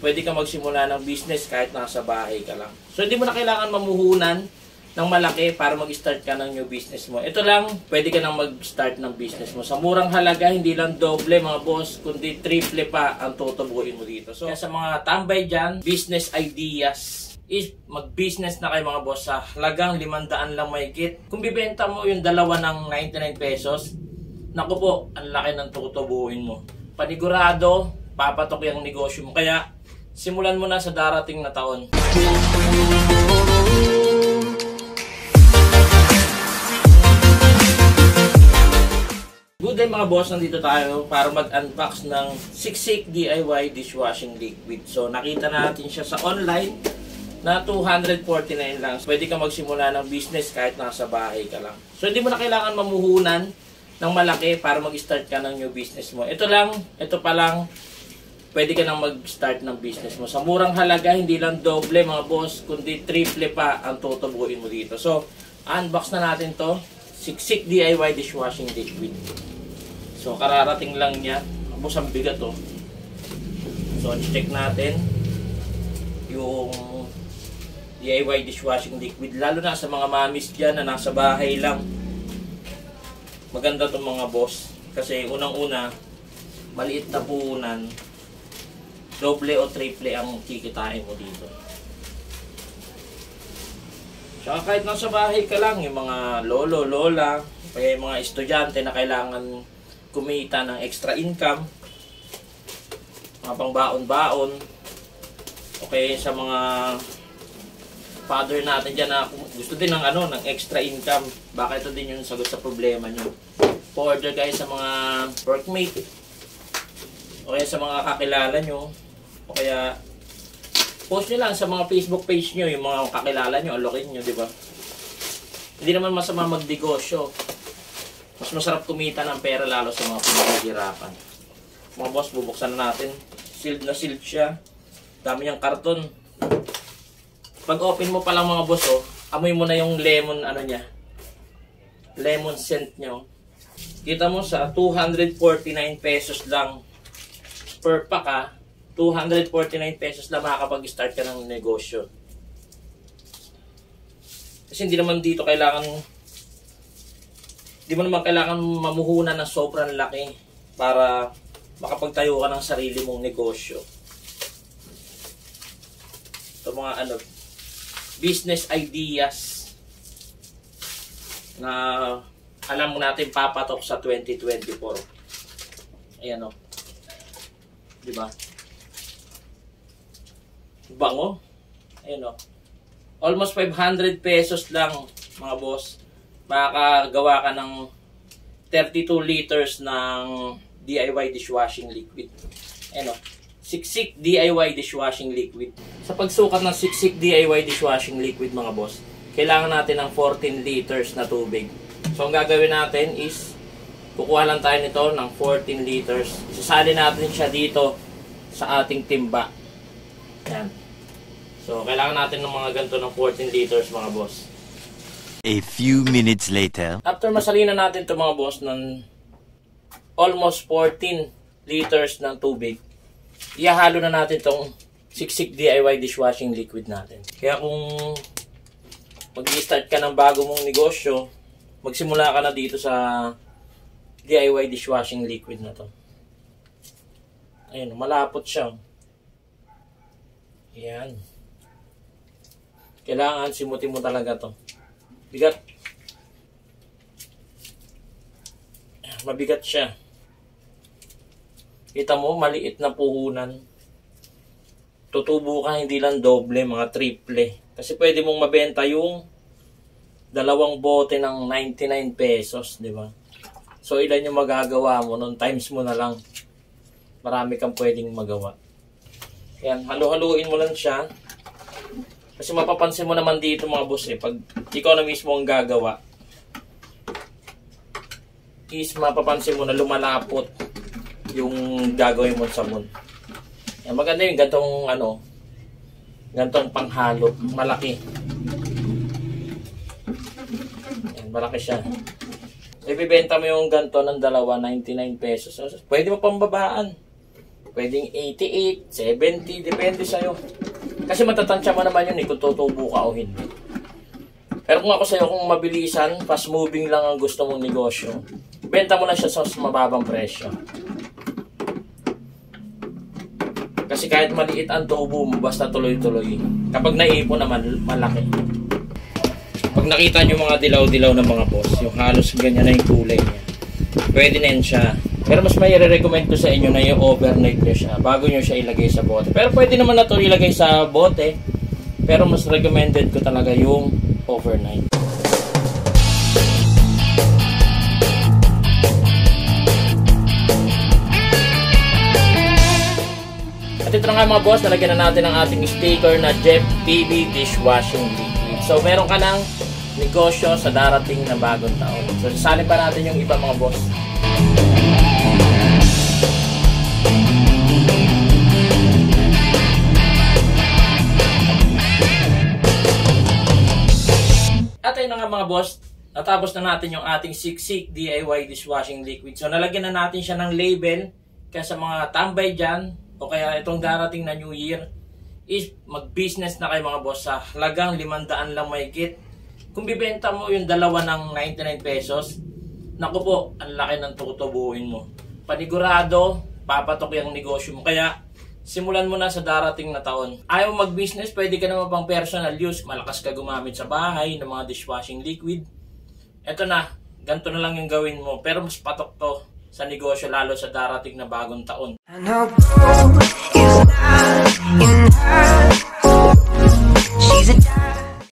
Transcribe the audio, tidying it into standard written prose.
pwede ka magsimula ng business kahit nasa bahay ka lang. So hindi mo na kailangan mamuhunan ng malaki para mag-start ka ng new business mo. Ito lang, pwede ka nang mag-start ng business mo. Sa murang halaga, hindi lang doble mga boss, kundi triple pa ang tutubuin mo dito. So sa mga tambay dyan, business ideas is mag-business na kayo mga boss sa halagang 500 lang mahigit. Kung bibenta mo yung dalawa ng 99 pesos, naku po, ang laki ng tutubuin mo. Panigurado, papatok yung negosyo mo. Kaya, simulan mo na sa darating na taon. Good day mga boss, nandito tayo para mag-unbox ng Siksik DIY dishwashing liquid. So, nakita natin siya sa online na 249 lang. Pwede ka magsimula ng business kahit nasa bahay ka lang. So, hindi mo na kailangan mamuhunan ng malaki para mag-start ka ng new business mo. Ito lang, ito pa lang, pwede ka nang mag-start ng business mo. Sa murang halaga, hindi lang doble mga boss, kundi triple pa ang tutubuin mo dito. So, unbox na natin to. Siksik DIY dishwashing liquid. So, kararating lang niya. Tapos ang bigat to. So, check natin yung DIY dishwashing liquid. Lalo na sa mga mamis dyan na nasa bahay lang. Maganda itong mga boss. Kasi unang-una, maliit na puhunan. Doble o triple ang kikitain mo dito. Saka kahit nasa bahay ka lang, yung mga lolo, lola, kaya yung mga estudyante na kailangan kumita ng extra income, mga pangbaon-baon, o kaya sa mga father natin dyan na gusto din ng ng extra income, baka ito din yung sagot sa problema nyo. Pa-order kayo sa mga workmate, o kaya sa mga kakilala nyo, o kaya post nyo lang sa mga Facebook page nyo yung mga kakilala nyo, alokin nyo, di ba? Hindi naman masama magnegosyo. Mas masarap kumita ng pera lalo sa mga pinaghihirapan. Mga boss, bubuksan na natin. Sealed na sealed siya. Dami niyang karton. Pag open mo pa lang mga boss, amoy mo na yung lemon niya. Lemon scent nyo. Kita mo sa 249 pesos lang per pack 249 pesos lang makakapag-start ka ng negosyo. Kasi hindi naman dito hindi mo naman kailangan mamuhunan ng sobrang laki para makapagtayo ka ng sarili mong negosyo. Ito mga business ideas na alam mo natin papatok sa 2024. Ayan di ba? Bango. Ayan almost 500 pesos lang mga boss. Makakagawa ka ng 32 liters ng DIY dishwashing liquid. Ayan Siksik DIY dishwashing liquid. Sa pagsukat ng Siksik DIY dishwashing liquid mga boss, kailangan natin ng 14 liters na tubig. So ang gagawin natin is kukuha lang tayo nito ng 14 liters. Isasali natin siya dito sa ating timba. Yan. So, kailangan natin ng mga ganito ng 14 liters mga boss. A few minutes later. After masalina natin ito mga boss ng almost 14 liters ng tubig, ihahalo na natin itong Siksik DIY dishwashing liquid natin. Kaya kung mag-i-start ka ng bago mong negosyo, magsimula ka na dito sa DIY dishwashing liquid na to. Ayun, malapot siya. Ayan. Kailangan simutin mo talaga to. Bigat. Mabigat siya. Kita mo, maliit na puhunan. Tutubo ka, hindi lang doble, mga triple. Kasi pwede mong mabenta yung 2 bote ng 99 pesos, di ba? So, ilan yung magagawa mo? Noon, times mo na lang. Marami kang pwedeng magawa. Yan, halu-haluin mo lang siya. Kasi mapapansin mo naman dito mga boss pag ikaw na mismo ang gagawa, is mapapansin mo na lumalapot yung gagawin mo sa sabon. Yan, maganda yung gantong panghalo, malaki. Yan, malaki siya. Ibibenta mo yung ganto ng 99 pesos. Pwede mo pambabaan. Pwedeng 88, 70, depende sa'yo. Kasi matatansya mo naman yun kung tutubo ka o hindi. Pero kung ako sa'yo, kung mabilisan, fast moving lang ang gusto mong negosyo, benta mo na siya sa mababang presyo. Kasi kahit maliit ang tubo mo, basta tuloy-tuloy. Kapag naiipon naman, malaki. Pag nakita nyo mga dilaw-dilaw ng mga boss, yung halos ganyan na yung kulay niya, pwede na yun siya. Pero mas may recommend ko sa inyo na yung overnight nyo siya bago nyo siya ilagay sa bote. Pero pwede naman na ito ilagay sa bote. Pero mas recommended ko talaga yung overnight. At ito na nga mga boss, nalagyan na natin ang ating sticker na Jeff PB Dishwashing Liquid. So meron ka ng negosyo sa darating na bagong taon. So sasalin pa natin yung iba mga boss. At ayun na nga mga boss, natapos na natin yung ating Siksik DIY Dishwashing Liquid. So nalagyan na natin siya ng label kaya sa mga tambay dyan o kaya itong darating na New Year is mag-business na kayo mga boss sa halagang 500 lang mahigit. Kung bibenta mo yung dalawa ng 99 pesos, naku po, ang laki ng tutubuhin mo. Panigurado, papatok yung negosyo mo. Kaya simulan mo na sa darating na taon. Ayaw mag-business, pwede ka naman pang personal use. Malakas ka gumamit sa bahay ng mga dishwashing liquid. Eto na, ganito na lang yung gawin mo. Pero mas patok to sa negosyo lalo sa darating na bagong taon.